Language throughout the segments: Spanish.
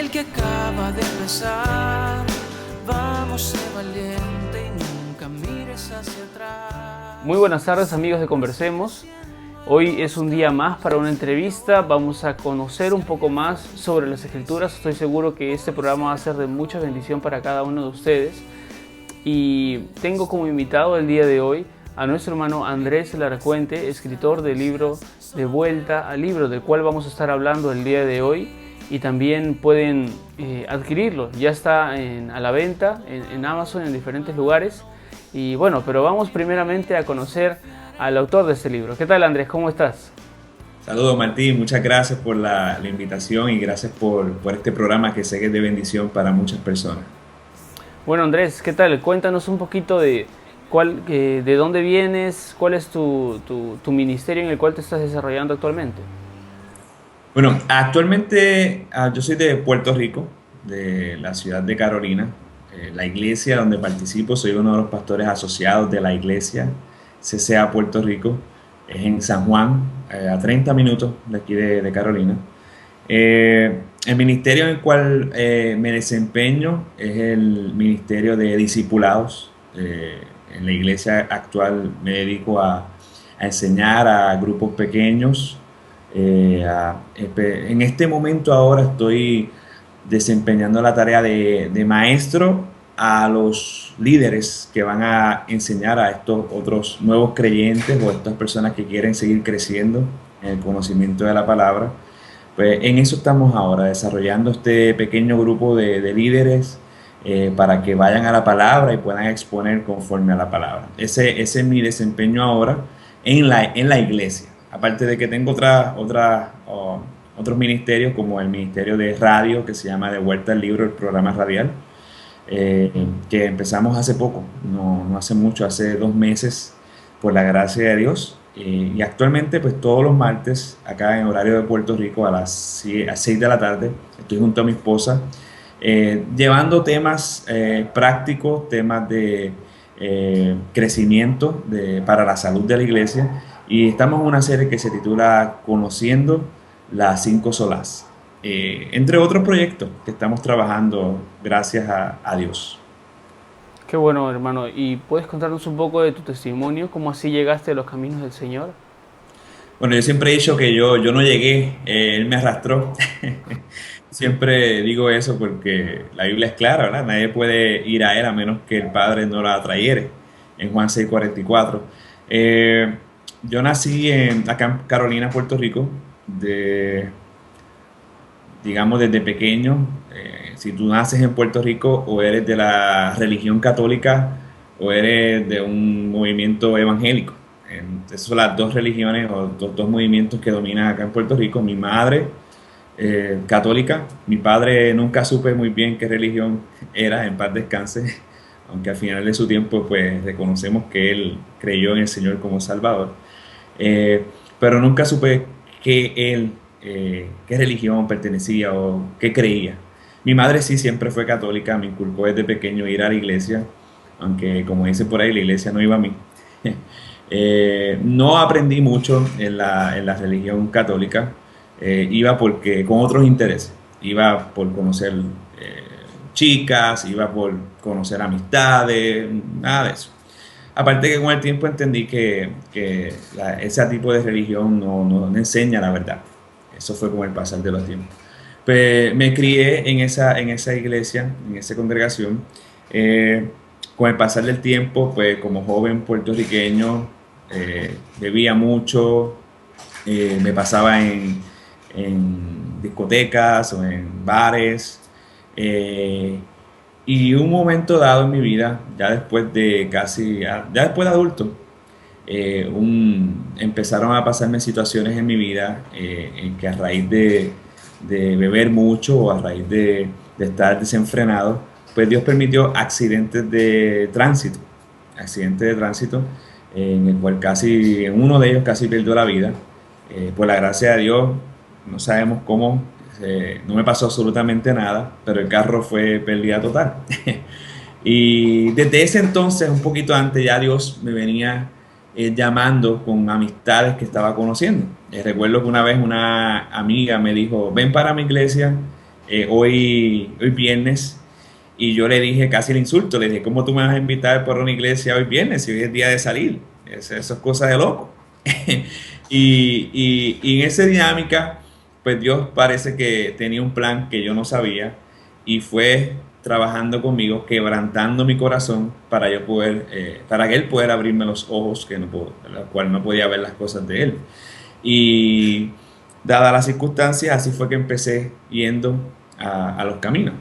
el que acaba de empezar. Vamos, sé valiente y nunca mires hacia atrás. Muy buenas tardes, amigos de Conversemos. Hoy es un día más para una entrevista. Vamos a conocer un poco más sobre las Escrituras. Estoy seguro que este programa va a ser de mucha bendición para cada uno de ustedes. Y tengo como invitado el día de hoy a nuestro hermano Andrés Larcuente, escritor del libro De Vuelta al Libro, del cual vamos a estar hablando el día de hoy. Y también pueden adquirirlo, ya está a la venta en Amazon, en diferentes lugares. Y bueno, pero vamos primeramente a conocer al autor de este libro. ¿Qué tal, Andrés? ¿Cómo estás? Saludos, Martín, muchas gracias por la invitación y gracias por este programa que sé que es de bendición para muchas personas. Bueno, Andrés, ¿qué tal? Cuéntanos un poquito de de dónde vienes, cuál es tu ministerio en el cual te estás desarrollando actualmente. Bueno, actualmente yo soy de Puerto Rico, de la ciudad de Carolina. La iglesia donde participo, soy uno de los pastores asociados de la iglesia CCA Puerto Rico, es en San Juan, a 30 minutos de aquí de Carolina. El ministerio en el cual me desempeño es el ministerio de discipulados. En la iglesia actual me dedico a enseñar a grupos pequeños. En este momento ahora estoy desempeñando la tarea de maestro a los líderes que van a enseñar a estos otros nuevos creyentes o a estas personas que quieren seguir creciendo en el conocimiento de la palabra. Pues en eso estamos ahora, desarrollando este pequeño grupo de líderes para que vayan a la palabra y puedan exponer conforme a la palabra. Ese es mi desempeño ahora en la iglesia. Aparte de que tengo otros ministerios, como el ministerio de radio, que se llama De Vuelta al Libro, el programa radial, que empezamos hace poco, no hace mucho, hace 2 meses, por la gracia de Dios. Y actualmente, pues todos los martes, acá en horario de Puerto Rico, a las 6 de la tarde, estoy junto a mi esposa, llevando temas prácticos, temas de crecimiento para la salud de la iglesia. Y estamos en una serie que se titula Conociendo las 5 solas, entre otros proyectos que estamos trabajando gracias a Dios. Qué bueno, hermano. ¿Y puedes contarnos un poco de tu testimonio? ¿Cómo así llegaste a los caminos del Señor? Bueno, yo siempre he dicho que yo no llegué, Él me arrastró. Siempre digo eso porque la Biblia es clara, ¿verdad? Nadie puede ir a Él a menos que el Padre no la atrayere, en Juan 6:44. Yo nací acá en Carolina, Puerto Rico, digamos desde pequeño. Si tú naces en Puerto Rico, o eres de la religión católica o eres de un movimiento evangélico. Esas son las dos religiones o dos movimientos que dominan acá en Puerto Rico. Mi madre, católica, mi padre nunca supe muy bien qué religión era, en paz descanse, aunque al final de su tiempo pues reconocemos que él creyó en el Señor como Salvador. Pero nunca supe qué religión pertenecía o qué creía. Mi madre sí siempre fue católica, me inculcó desde pequeño ir a la iglesia, aunque como dice por ahí, la iglesia no iba a mí. No aprendí mucho en la religión católica, iba con otros intereses, iba por conocer chicas, iba por conocer amistades, nada de eso. Aparte que con el tiempo entendí que ese tipo de religión no enseña la verdad. Eso fue con el pasar de los tiempos. Pues me crié en esa iglesia, en esa congregación. Con el pasar del tiempo, pues como joven puertorriqueño, bebía mucho, me pasaba en discotecas o en bares. Y un momento dado en mi vida, ya después ya después de adulto, empezaron a pasarme situaciones en mi vida en que a raíz de beber mucho o a raíz de estar desenfrenado, pues Dios permitió accidentes de tránsito en el cual en uno de ellos casi perdió la vida. Por la gracia de Dios, no sabemos cómo, no me pasó absolutamente nada, pero el carro fue pérdida total. Y desde ese entonces, un poquito antes, ya Dios me venía llamando con amistades que estaba conociendo. Recuerdo que una vez una amiga me dijo, ven para mi iglesia, hoy viernes. Y yo le dije, casi le insulto, le dije, ¿cómo tú me vas a invitar por una iglesia hoy viernes si hoy es día de salir? Eso es cosa de loco. Y en esa dinámica, pues Dios parece que tenía un plan que yo no sabía y fue trabajando conmigo, quebrantando mi corazón para yo poder, para que Él pudiera abrirme los ojos, que no puedo, la cual no podía ver las cosas de Él. Y dadas las circunstancias, así fue que empecé yendo a los caminos.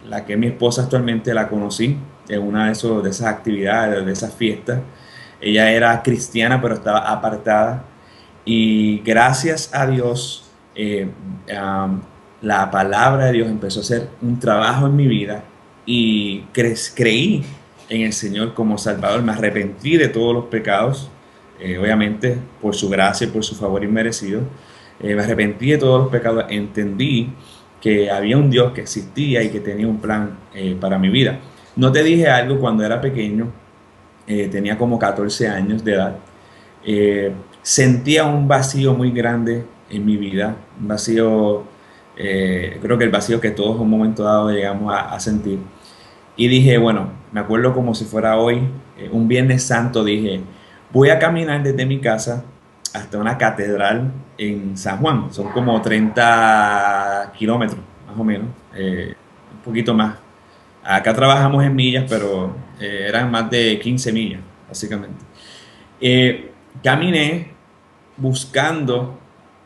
La que es mi esposa actualmente la conocí en una de esas actividades, de esas fiestas. Ella era cristiana, pero estaba apartada. Y gracias a Dios, la palabra de Dios empezó a hacer un trabajo en mi vida y creí en el Señor como Salvador. Me arrepentí de todos los pecados, obviamente por su gracia y por su favor inmerecido. Me arrepentí de todos los pecados, entendí que había un Dios que existía y que tenía un plan para mi vida. No te dije algo cuando era pequeño, tenía como 14 años de edad. Sentía un vacío muy grande en mi vida, un vacío, creo que el vacío que todos en un momento dado llegamos a sentir. Y dije, bueno, me acuerdo como si fuera hoy, un Viernes Santo, dije, voy a caminar desde mi casa hasta una catedral en San Juan. Son como 30 kilómetros, más o menos, un poquito más. Acá trabajamos en millas, pero eran más de 15 millas, básicamente. Caminé buscando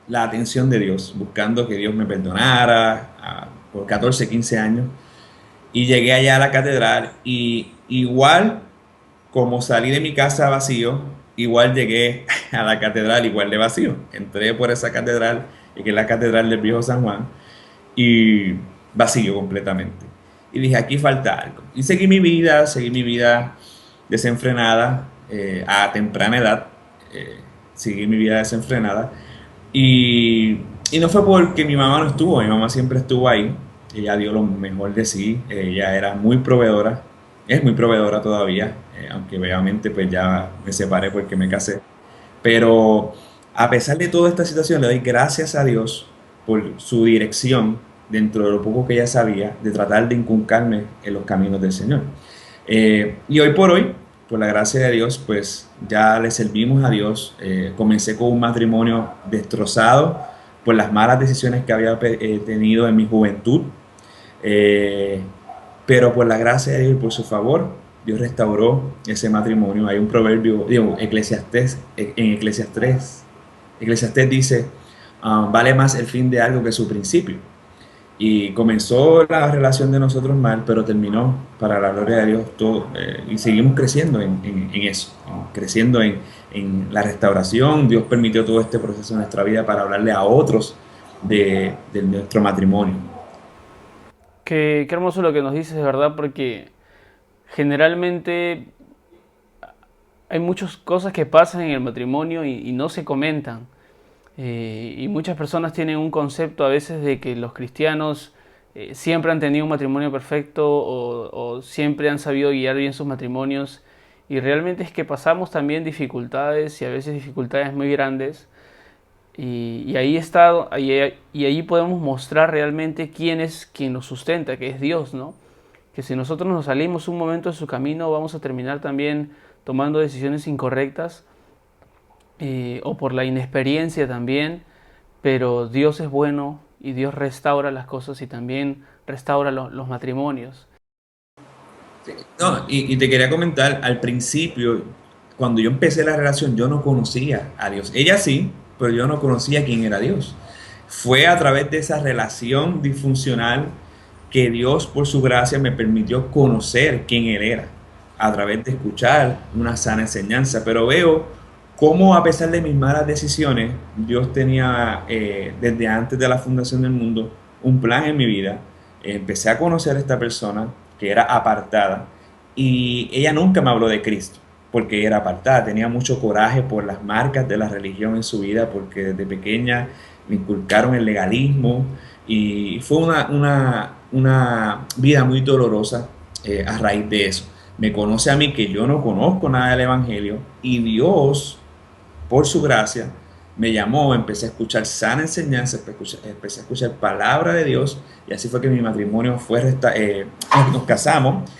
la atención de Dios, buscando que Dios me perdonara por 14, 15 años. Y llegué allá a la catedral y igual como salí de mi casa vacío, igual llegué a la catedral igual de vacío. Entré por esa catedral, que es la catedral del Viejo San Juan, y vacío completamente. Y dije, aquí falta algo. Y seguí mi vida desenfrenada a temprana edad. Seguí mi vida desenfrenada. Y no fue porque mi mamá no estuvo, mi mamá siempre estuvo ahí. Ella dio lo mejor de sí, ella era muy proveedora, es muy proveedora todavía, aunque obviamente pues ya me separé porque me casé. Pero a pesar de toda esta situación, le doy gracias a Dios por su dirección dentro de lo poco que ella sabía, de tratar de inculcarme en los caminos del Señor. Y hoy por hoy, por la gracia de Dios, pues ya le servimos a Dios. Comencé con un matrimonio destrozado por las malas decisiones que había tenido en mi juventud. Pero por la gracia de Dios y por su favor, Dios restauró ese matrimonio. Hay un proverbio, digo, Eclesiastés, en Eclesiastés dice, vale más el fin de algo que su principio. Y comenzó la relación de nosotros mal, pero terminó para la gloria de Dios todo. Y seguimos creciendo en eso, creciendo en la restauración. Dios permitió todo este proceso en nuestra vida para hablarle a otros de nuestro matrimonio. Qué hermoso lo que nos dices, de verdad, porque generalmente hay muchas cosas que pasan en el matrimonio y no se comentan. Y muchas personas tienen un concepto a veces de que los cristianos siempre han tenido un matrimonio perfecto o siempre han sabido guiar bien sus matrimonios. Y realmente es que pasamos también dificultades y a veces dificultades muy grandes. Y ahí está, y ahí podemos mostrar realmente quién es quien nos sustenta, que es Dios, ¿no? Que si nosotros nos salimos un momento de su camino, vamos a terminar también tomando decisiones incorrectas, o por la inexperiencia también, pero Dios es bueno y Dios restaura las cosas y también restaura los matrimonios. No, y te quería comentar, al principio, cuando yo empecé la relación, yo no conocía a Dios. Ella sí, pero yo no conocía quién era Dios. Fue a través de esa relación disfuncional que Dios, por su gracia, me permitió conocer quién Él era, a través de escuchar una sana enseñanza. Pero veo cómo, a pesar de mis malas decisiones, Dios tenía, desde antes de la fundación del mundo, un plan en mi vida. Empecé a conocer a esta persona que era apartada y ella nunca me habló de Cristo porque era apartada, tenía mucho coraje por las marcas de la religión en su vida porque desde pequeña me inculcaron el legalismo y fue una vida muy dolorosa a raíz de eso. Me conoce a mí que yo no conozco nada del Evangelio y Dios, por su gracia, me llamó, empecé a escuchar sana enseñanza, empecé a escuchar palabra de Dios, y así fue que mi matrimonio nos casamos.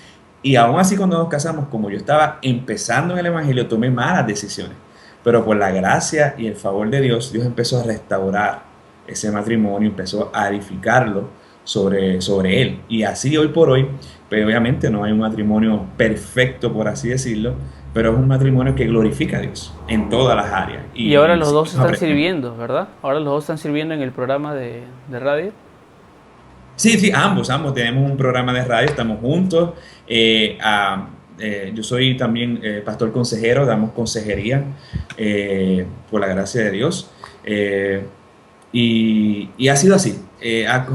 Y aún así, cuando nos casamos, como yo estaba empezando en el Evangelio, tomé malas decisiones. Pero por la gracia y el favor de Dios, Dios empezó a restaurar ese matrimonio, empezó a edificarlo sobre él. Y así hoy por hoy, pues obviamente no hay un matrimonio perfecto, por así decirlo, pero es un matrimonio que glorifica a Dios en todas las áreas. Y ahora los dos están sirviendo, ¿verdad? Ahora los dos están sirviendo en el programa de radio. Sí, sí, ambos tenemos un programa de radio, estamos juntos. Yo soy también pastor consejero, damos consejería por la gracia de Dios. Y ha sido así,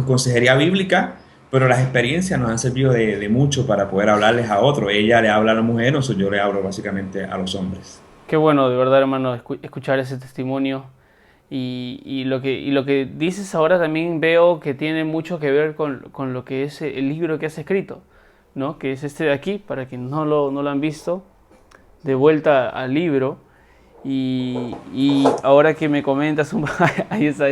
consejería bíblica, pero las experiencias nos han servido de mucho para poder hablarles a otros. Ella le habla a la mujer, yo le hablo básicamente a los hombres. Qué bueno, de verdad, hermano, escuchar ese testimonio. Y lo que dices ahora también veo que tiene mucho que ver con lo que es el libro que has escrito, ¿no? Que es este de aquí, para quienes no lo han visto, De vuelta al libro. Y ahora que me comentas ahí está.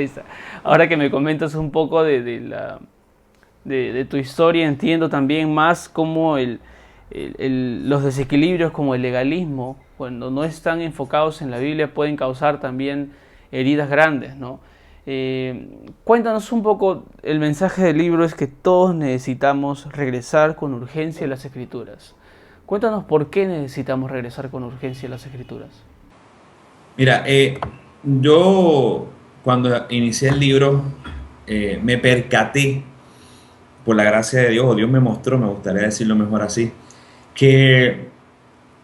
Ahora que me comentas un poco de tu historia, entiendo también más cómo los desequilibrios como el legalismo, cuando no están enfocados en la Biblia, pueden causar también heridas grandes, ¿no? Cuéntanos un poco, el mensaje del libro es que todos necesitamos regresar con urgencia a las Escrituras. Cuéntanos por qué necesitamos regresar con urgencia a las Escrituras. Mira, yo cuando inicié el libro me percaté, por la gracia de Dios, o Dios me mostró, me gustaría decirlo mejor así, que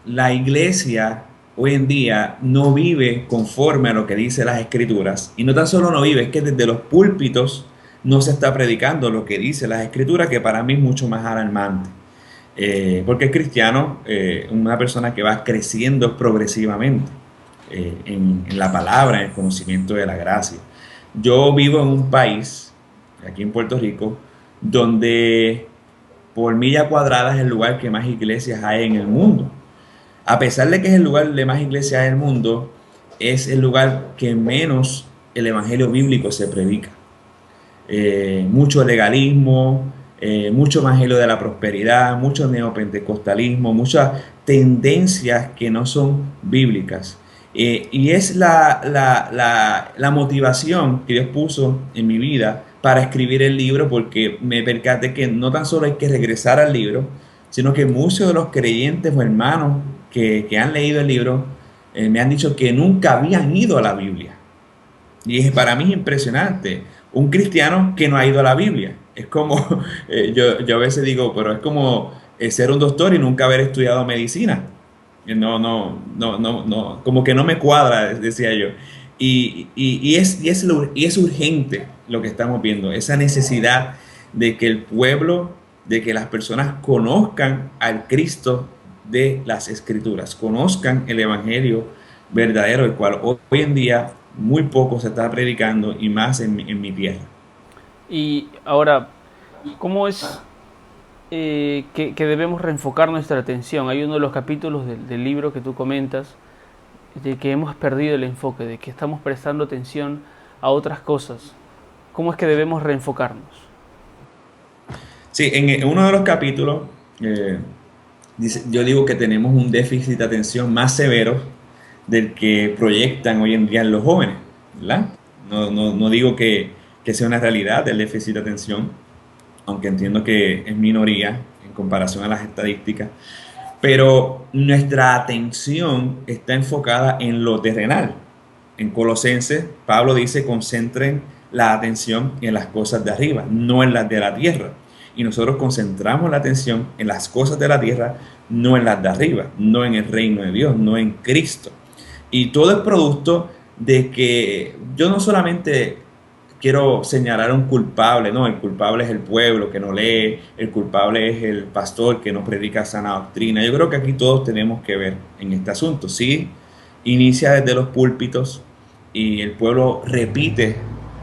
la iglesia hoy en día no vive conforme a lo que dice las Escrituras. Y no tan solo no vive, es que desde los púlpitos no se está predicando lo que dice las Escrituras, que para mí es mucho más alarmante. Porque el cristiano es una persona que va creciendo progresivamente en la palabra, en el conocimiento de la gracia. Yo vivo en un país, aquí en Puerto Rico, donde por milla cuadrada es el lugar que más iglesias hay en el mundo. A pesar de que es el lugar de más iglesias del mundo, es el lugar que menos el evangelio bíblico se predica. Mucho legalismo, mucho evangelio de la prosperidad, mucho neopentecostalismo, muchas tendencias que no son bíblicas. Y es la motivación que Dios puso en mi vida para escribir el libro, porque me percaté que no tan solo hay que regresar al libro, sino que muchos de los creyentes o hermanos que han leído el libro me han dicho que nunca habían ido a la Biblia. Y para mí es impresionante, un cristiano que no ha ido a la Biblia. Es como, yo a veces digo, pero es como ser un doctor y nunca haber estudiado medicina. No, como que no me cuadra, decía yo. Y es urgente lo que estamos viendo, esa necesidad de que el pueblo, de que las personas conozcan al Cristo de las Escrituras, conozcan el evangelio verdadero, el cual hoy en día muy poco se está predicando, y más en mi tierra. Y ahora, ¿cómo es que debemos reenfocar nuestra atención? Hay uno de los capítulos del libro que tú comentas de que hemos perdido el enfoque, de que estamos prestando atención a otras cosas. ¿Cómo es que debemos reenfocarnos? Sí, en uno de los capítulos yo digo que tenemos un déficit de atención más severo del que proyectan hoy en día en los jóvenes, ¿verdad? No digo que sea una realidad el déficit de atención, aunque entiendo que es minoría en comparación a las estadísticas, pero nuestra atención está enfocada en lo terrenal. En Colosenses, Pablo dice: concentren la atención en las cosas de arriba, no en las de la tierra. Y nosotros concentramos la atención en las cosas de la tierra, no en las de arriba, no en el reino de Dios, no en Cristo. Y todo es producto de que yo no solamente quiero señalar a un culpable, no, el culpable es el pueblo que no lee, el culpable es el pastor que no predica sana doctrina. Yo creo que aquí todos tenemos que ver en este asunto. Sí, inicia desde los púlpitos y el pueblo repite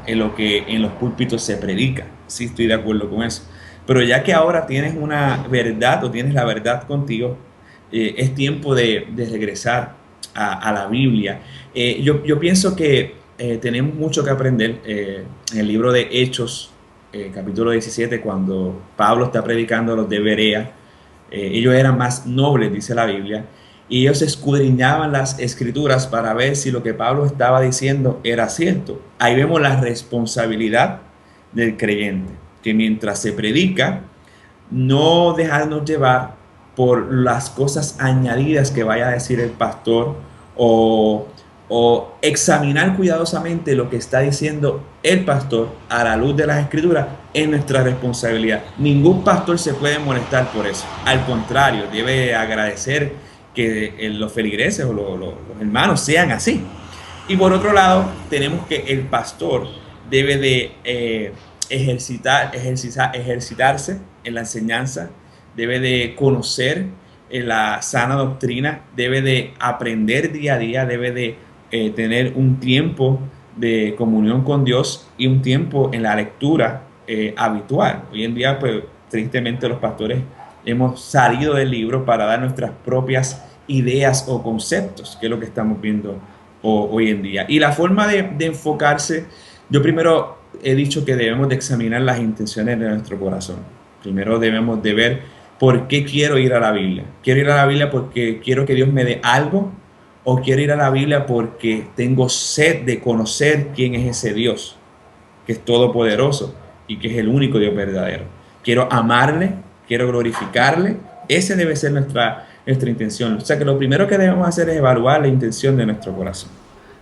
en lo que en los púlpitos se predica. Sí, estoy de acuerdo con eso. Pero ya que ahora tienes una verdad o tienes la verdad contigo, es tiempo de regresar a la Biblia. Yo pienso que tenemos mucho que aprender. En el libro de Hechos, capítulo 17, cuando Pablo está predicando a los de Berea, ellos eran más nobles, dice la Biblia, y ellos escudriñaban las escrituras para ver si lo que Pablo estaba diciendo era cierto. Ahí vemos la responsabilidad del creyente, que mientras se predica, no dejarnos llevar por las cosas añadidas que vaya a decir el pastor, o examinar cuidadosamente lo que está diciendo el pastor a la luz de las escrituras es nuestra responsabilidad. Ningún pastor se puede molestar por eso. Al contrario, debe agradecer que los feligreses o los hermanos sean así. Y por otro lado, tenemos que el pastor debe de ejercitarse en la enseñanza, debe de conocer la sana doctrina, debe de aprender día a día, debe de tener un tiempo de comunión con Dios y un tiempo en la lectura habitual. Hoy en día, pues, tristemente los pastores hemos salido del libro para dar nuestras propias ideas o conceptos, que es lo que estamos viendo hoy en día. Y la forma de enfocarse, yo primero he dicho que debemos de examinar las intenciones de nuestro corazón. Primero debemos de ver por qué quiero ir a la Biblia. ¿Quiero ir a la Biblia porque quiero que Dios me dé algo? ¿O quiero ir a la Biblia porque tengo sed de conocer quién es ese Dios, que es todopoderoso y que es el único Dios verdadero? Quiero amarle, quiero glorificarle. Esa debe ser nuestra intención. O sea que lo primero que debemos hacer es evaluar la intención de nuestro corazón.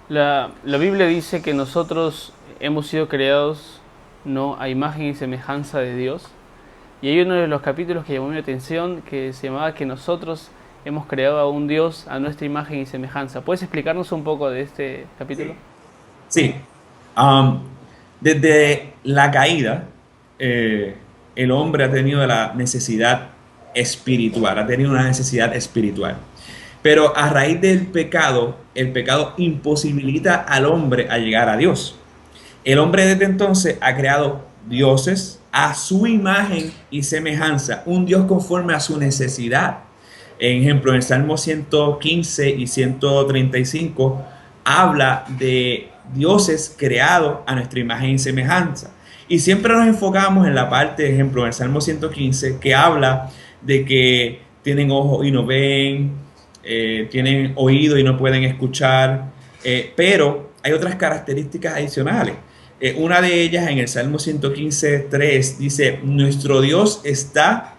La Biblia dice que nosotros hemos sido creados no a imagen y semejanza de Dios. Y hay uno de los capítulos que llamó mi atención que se llamaba que nosotros hemos creado a un Dios a nuestra imagen y semejanza. ¿Puedes explicarnos un poco de este capítulo? Sí. Desde la caída, el hombre ha tenido la necesidad espiritual, ha tenido una necesidad espiritual. Pero a raíz del pecado, el pecado imposibilita al hombre a llegar a Dios. El hombre desde entonces ha creado dioses a su imagen y semejanza, un Dios conforme a su necesidad. Ejemplo, en el Salmo 115 y 135 habla de dioses creados a nuestra imagen y semejanza. Y siempre nos enfocamos en la parte, ejemplo, en el Salmo 115, que habla de que tienen ojos y no ven, tienen oído y no pueden escuchar, pero hay otras características adicionales. Una de ellas en el Salmo 115:3 dice: nuestro Dios está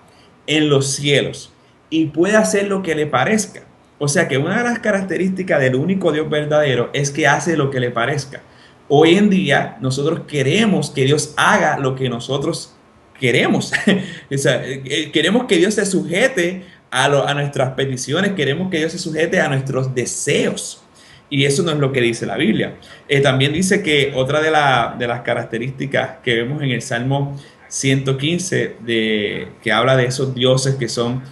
en los cielos y puede hacer lo que le parezca. O sea que una de las características del único Dios verdadero es que hace lo que le parezca. Hoy en día nosotros queremos que Dios haga lo que nosotros queremos. O sea, queremos que Dios se sujete a nuestras peticiones, queremos que Dios se sujete a nuestros deseos. Y eso no es lo que dice la Biblia. También dice que otra de las características que vemos en el Salmo 115, que habla de esos dioses que son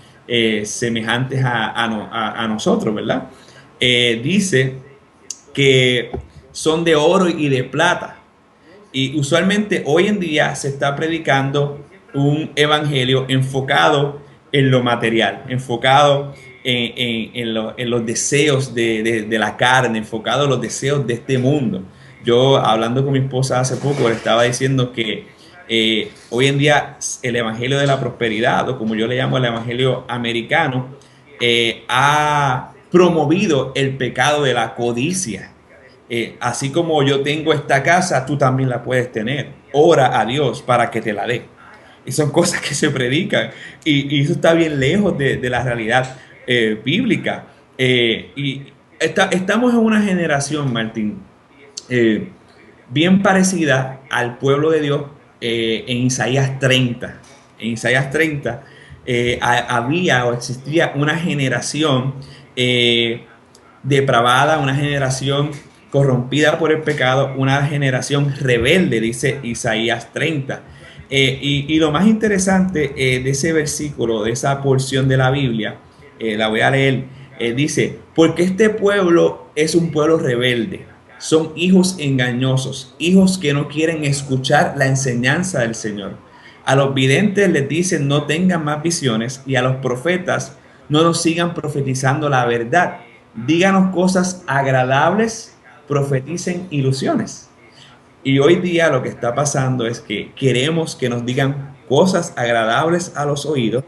semejantes a nosotros, ¿verdad? Dice que son de oro y de plata. Y usualmente hoy en día se está predicando un evangelio enfocado en lo material, enfocado en los deseos de la carne, enfocado en los deseos de este mundo. Yo, hablando con mi esposa hace poco, le estaba diciendo que hoy en día el evangelio de la prosperidad, o como yo le llamo el evangelio americano, ha promovido el pecado de la codicia. Así como yo tengo esta casa, tú también la puedes tener. Ora a Dios para que te la dé. Y son cosas que se predican. Y eso está bien lejos de la realidad bíblica. Estamos en una generación, Martín, bien parecida al pueblo de Dios en Isaías 30. En Isaías 30 había o existía una generación depravada, una generación corrompida por el pecado, una generación rebelde, dice Isaías 30. Y lo más interesante de ese versículo, de esa porción de la Biblia, la voy a leer, dice: porque este pueblo es un pueblo rebelde, son hijos engañosos, hijos que no quieren escuchar la enseñanza del Señor. A los videntes les dicen: no tengan más visiones, y a los profetas: no nos sigan profetizando la verdad. Díganos cosas agradables profeticen ilusiones. Y hoy día lo que está pasando es que queremos que nos digan cosas agradables a los oídos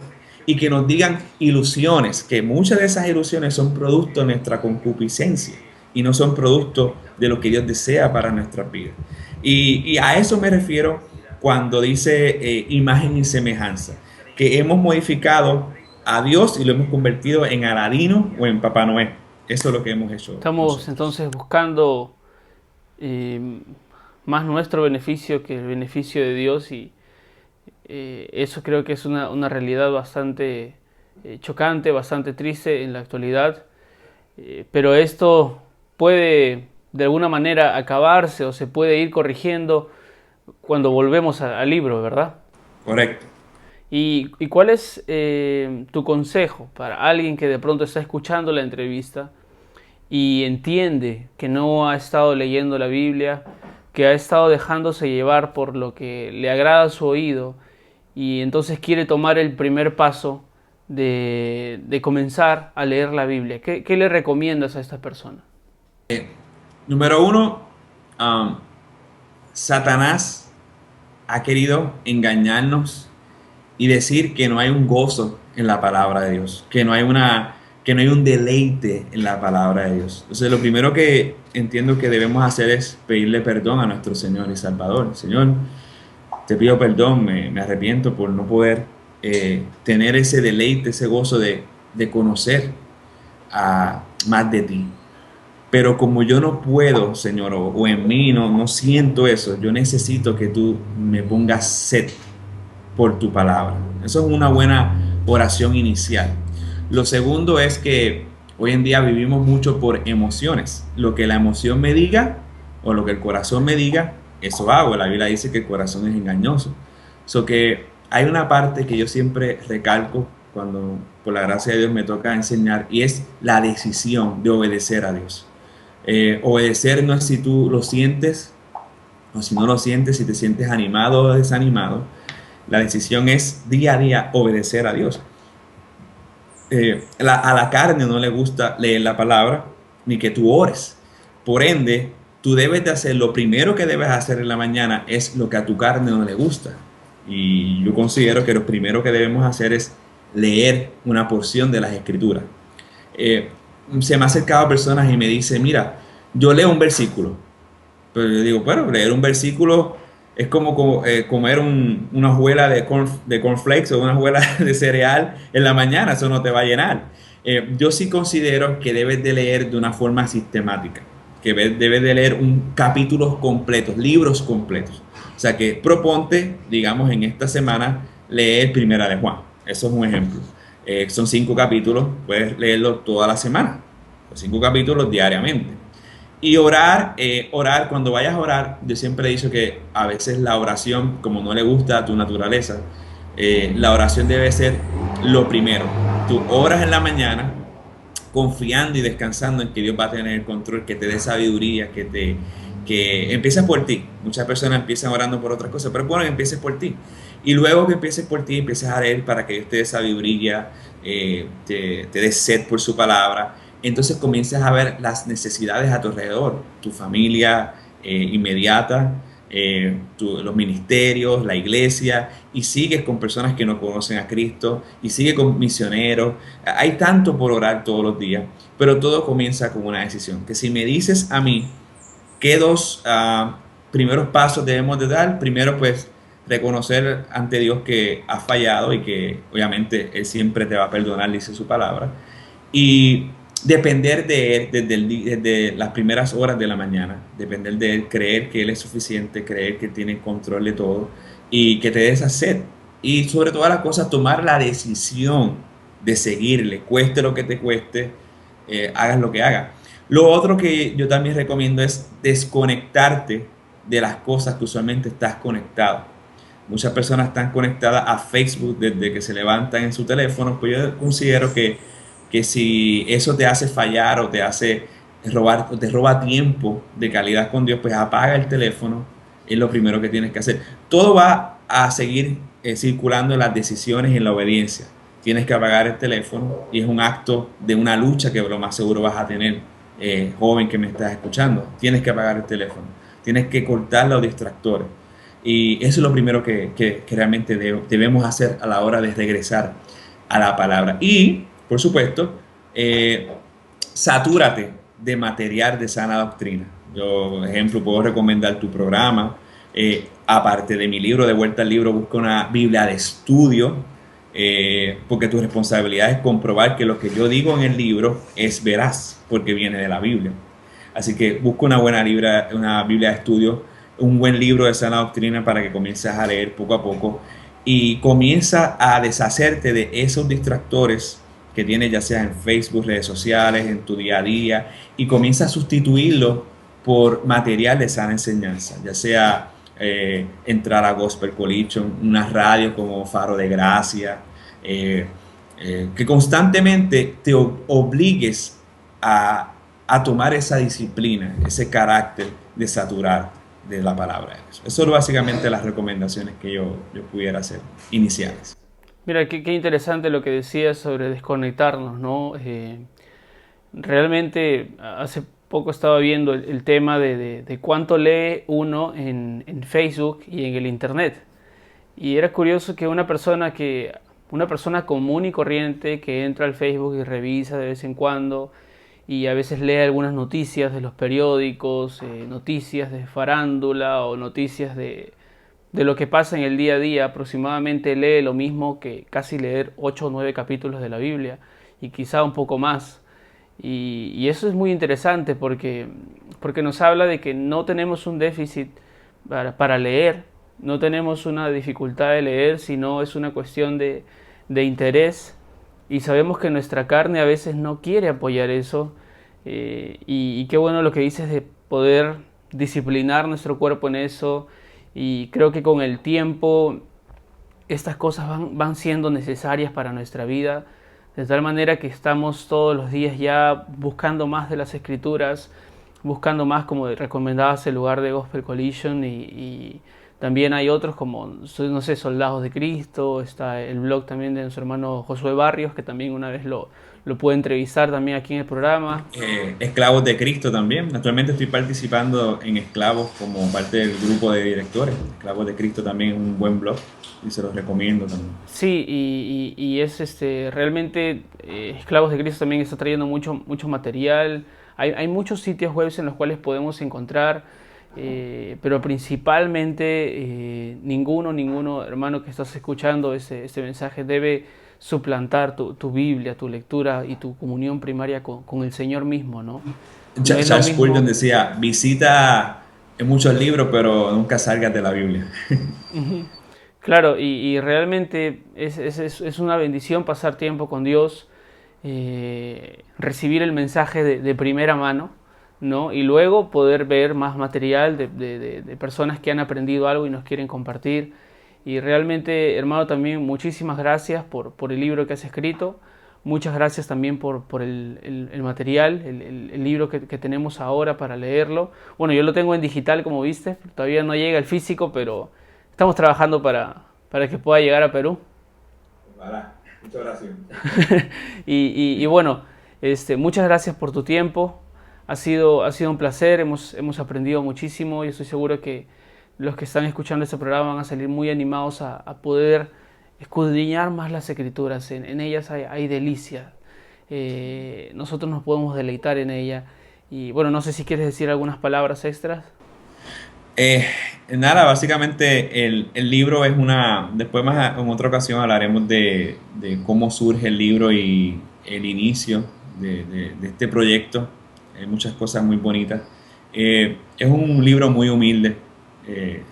y que nos digan ilusiones, que muchas de esas ilusiones son producto de nuestra concupiscencia y no son producto de lo que Dios desea para nuestras vidas. Y a eso me refiero cuando dice imagen y semejanza, que hemos modificado a Dios y lo hemos convertido en Aladino o en Papá Noé. Eso es lo que hemos hecho. Estamos nosotros. entonces buscando más nuestro beneficio que el beneficio de Dios, y eso creo que es una realidad bastante chocante, bastante triste en la actualidad, pero esto puede de alguna manera acabarse o se puede ir corrigiendo cuando volvemos al libro, ¿verdad? Correcto. ¿Y cuál es tu consejo para alguien que de pronto está escuchando la entrevista y entiende que no ha estado leyendo la Biblia, que ha estado dejándose llevar por lo que le agrada a su oído, y entonces quiere tomar el primer paso de comenzar a leer la Biblia? ¿Qué le recomiendas a esta persona? Número uno, Satanás ha querido engañarnos y decir que no hay un gozo en la palabra de Dios, que no hay un deleite en la palabra de Dios. Entonces, lo primero que entiendo que debemos hacer es pedirle perdón a nuestro Señor y Salvador. Señor, te pido perdón, me arrepiento por no poder tener ese deleite, ese gozo de conocer más de ti. Pero como yo no puedo, Señor, o en mí no siento eso, yo necesito que tú me pongas sed por tu palabra. Eso es una buena oración inicial. Lo segundo es que hoy en día vivimos mucho por emociones. Lo que la emoción me diga o lo que el corazón me diga, eso hago. La Biblia dice que el corazón es engañoso. So que hay una parte que yo siempre recalco cuando por la gracia de Dios me toca enseñar, y es la decisión de obedecer a Dios. Obedecer no es si tú lo sientes o si no lo sientes, si te sientes animado o desanimado. La decisión es día a día obedecer a Dios. A la carne no le gusta leer la palabra ni que tú ores. Por ende, tú debes de hacer, lo primero que debes hacer en la mañana es lo que a tu carne no le gusta. Y yo considero que lo primero que debemos hacer es leer una porción de las Escrituras. Se me ha acercado a personas y me dicen, mira, yo leo un versículo. Pero yo digo, bueno, leer un versículo es como comer una hojuela de cornflakes o una hojuela de cereal en la mañana, eso no te va a llenar. Yo sí considero que debes de leer de una forma sistemática, que debes de leer capítulos completos, libros completos. O sea que proponte, digamos, en esta semana, leer Primera de Juan. Eso es un ejemplo. Son 5 capítulos, puedes leerlo toda la semana, 5 capítulos diariamente. Y orar, cuando vayas a orar, yo siempre he dicho que a veces la oración, como no le gusta a tu naturaleza, la oración debe ser lo primero. Tú oras en la mañana confiando y descansando en que Dios va a tener el control, que te dé sabiduría, que empieces por ti. Muchas personas empiezan orando por otras cosas, pero es bueno que empieces por ti. Y luego que empieces por ti, empieces a leer para que Dios te dé sabiduría, te dé sed por su palabra. Entonces comienzas a ver las necesidades a tu alrededor, tu familia inmediata, los ministerios, la iglesia, y sigues con personas que no conocen a Cristo, y sigues con misioneros. Hay tanto por orar todos los días, pero todo comienza con una decisión. Que si me dices a mí, ¿qué 2 primeros pasos debemos de dar? Primero, pues, reconocer ante Dios que has fallado y que obviamente Él siempre te va a perdonar, dice su palabra. Y depender de Él desde las primeras horas de la mañana, depender de Él, creer que Él es suficiente, creer que tiene control de todo y que te dé esa sed. Y sobre todas las cosas, tomar la decisión de seguirle, cueste lo que te cueste, hagas lo que hagas. Lo otro que yo también recomiendo es desconectarte de las cosas que usualmente estás conectado. Muchas personas están conectadas a Facebook desde que se levantan en su teléfono, pues yo considero que si eso te hace fallar o te hace robar o te roba tiempo de calidad con Dios, pues apaga el teléfono, es lo primero que tienes que hacer. Todo va a seguir circulando en las decisiones y en la obediencia. Tienes que apagar el teléfono y es un acto de una lucha que lo más seguro vas a tener joven que me estás escuchando, tienes que apagar el teléfono, tienes que cortar los distractores. Y eso es lo primero que realmente debemos hacer a la hora de regresar a la palabra. Y, por supuesto, satúrate de material de sana doctrina. Yo, por ejemplo, puedo recomendar tu programa. Aparte de mi libro, De Vuelta al Libro, busca una Biblia de estudio, porque tu responsabilidad es comprobar que lo que yo digo en el libro es veraz, porque viene de la Biblia. Así que busca una Biblia de estudio, un buen libro de sana doctrina para que comiences a leer poco a poco y comienza a deshacerte de esos distractores que tienes, ya sea en Facebook, redes sociales, en tu día a día, y comienza a sustituirlo por material de sana enseñanza, ya sea entrar a Gospel Coalition, una radio como Faro de Gracia, que constantemente te obligues a tomar esa disciplina, ese carácter de saturar de la palabra. Eso son básicamente las recomendaciones que yo pudiera hacer iniciales. Mira, qué interesante lo que decías sobre desconectarnos, ¿no? Realmente hace poco estaba viendo el tema de cuánto lee uno en Facebook y en el Internet. Y era curioso que una persona común y corriente que entra al Facebook y revisa de vez en cuando y a veces lee algunas noticias de los periódicos, noticias de farándula o noticias de lo que pasa en el día a día, aproximadamente lee lo mismo que casi leer 8 o 9 capítulos de la Biblia y quizá un poco más. Y eso es muy interesante porque nos habla de que no tenemos un déficit para leer, no tenemos una dificultad de leer, sino es una cuestión de interés, y sabemos que nuestra carne a veces no quiere apoyar eso, y qué bueno lo que dices de poder disciplinar nuestro cuerpo en eso, y creo que con el tiempo estas cosas van siendo necesarias para nuestra vida, de tal manera que estamos todos los días ya buscando más de las Escrituras, buscando más, como recomendabas, el lugar de Gospel Coalition, y también hay otros como, no sé, Soldados de Cristo, está el blog también de nuestro hermano Josué Barrios, que también una vez lo pude entrevistar también aquí en el programa. Esclavos de Cristo también. Actualmente estoy participando en Esclavos como parte del grupo de directores. Esclavos de Cristo también es un buen blog y se los recomiendo también. Sí, y es realmente Esclavos de Cristo también está trayendo mucho material. Hay muchos sitios web en los cuales podemos encontrar, pero principalmente ninguno hermano que estás escuchando este mensaje debe suplantar tu Biblia, tu lectura y tu comunión primaria con el Señor mismo, ¿no? Charles Spurgeon decía, visita en muchos libros, pero nunca salgas de la Biblia. Claro, y realmente es una bendición pasar tiempo con Dios, recibir el mensaje de primera mano, ¿no? Y luego poder ver más material de personas que han aprendido algo y nos quieren compartir. Y realmente, hermano, también muchísimas gracias por el libro que has escrito. Muchas gracias también por el material, el libro que tenemos ahora para leerlo. Bueno, yo lo tengo en digital, como viste, todavía no llega el físico, pero estamos trabajando para que pueda llegar a Perú. Ojalá. Muchas gracias. y bueno, muchas gracias por tu tiempo. Ha sido un placer, hemos aprendido muchísimo y estoy seguro que los que están escuchando este programa van a salir muy animados a poder escudriñar más las Escrituras. En ellas hay delicia. Nosotros nos podemos deleitar en ella. Y bueno, no sé si quieres decir algunas palabras extras. Nada, básicamente el libro es después más en otra ocasión hablaremos de cómo surge el libro y el inicio de este proyecto. Hay muchas cosas muy bonitas. Es un libro muy humilde,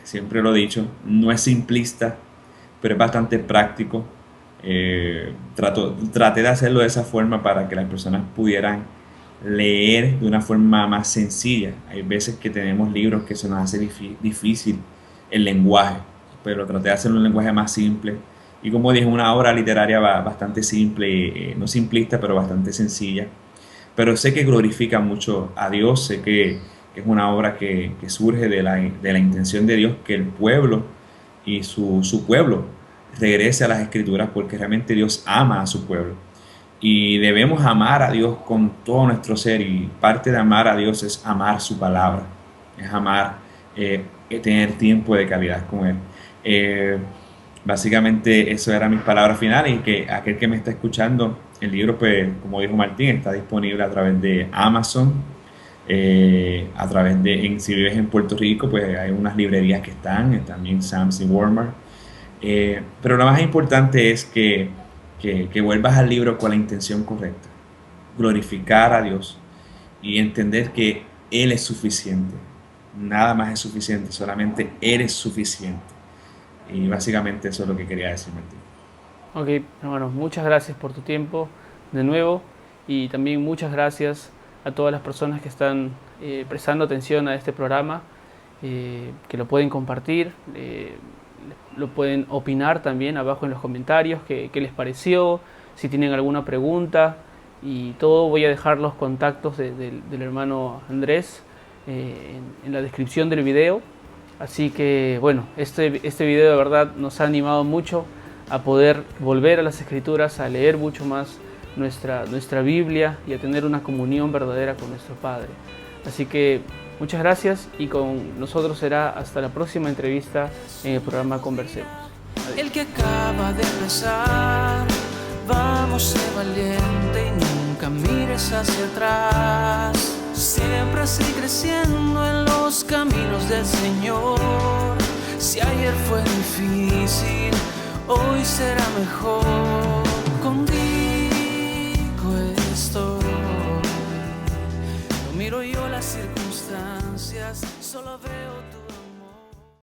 siempre lo he dicho, no es simplista, pero es bastante práctico. Traté de hacerlo de esa forma para que las personas pudieran leer de una forma más sencilla. Hay veces que tenemos libros que se nos hace difícil el lenguaje, pero traté de hacerlo en un lenguaje más simple. Y como dije, una obra literaria bastante simple, no simplista, pero bastante sencilla. Pero sé que glorifica mucho a Dios, sé que es una obra que surge de la intención de Dios, que el pueblo y su pueblo regrese a las Escrituras, porque realmente Dios ama a su pueblo. y debemos amar a Dios con todo nuestro ser, y parte de amar a Dios es amar su palabra, es amar, tener tiempo de calidad con Él. Básicamente eso eran mis palabras finales, y que aquel que me está escuchando, el libro, pues, como dijo Martín, está disponible a través de Amazon, a través de, si vives en Puerto Rico, pues hay unas librerías que están, también Sam's y Walmart. Pero lo más importante es que vuelvas al libro con la intención correcta, glorificar a Dios y entender que Él es suficiente, nada más es suficiente, solamente Él es suficiente. Y básicamente eso es lo que quería decir, Martín. Ok, hermanos, muchas gracias por tu tiempo de nuevo, y también muchas gracias a todas las personas que están prestando atención a este programa, que lo pueden compartir, lo pueden opinar también abajo en los comentarios, qué les pareció, si tienen alguna pregunta, y todo. Voy a dejar los contactos del hermano Andrés en la descripción del video. Así que bueno, este video de verdad nos ha animado mucho a poder volver a las Escrituras, a leer mucho más nuestra Biblia y a tener una comunión verdadera con nuestro Padre. Así que muchas gracias, y con nosotros será hasta la próxima entrevista en el programa Conversemos. Adiós. El que acaba de empezar, vamos, sé valiente y nunca mires hacia atrás. Siempre así creciendo en los caminos del Señor. Si ayer fue difícil, hoy será mejor. Contigo estoy. No miro yo las circunstancias, solo veo tu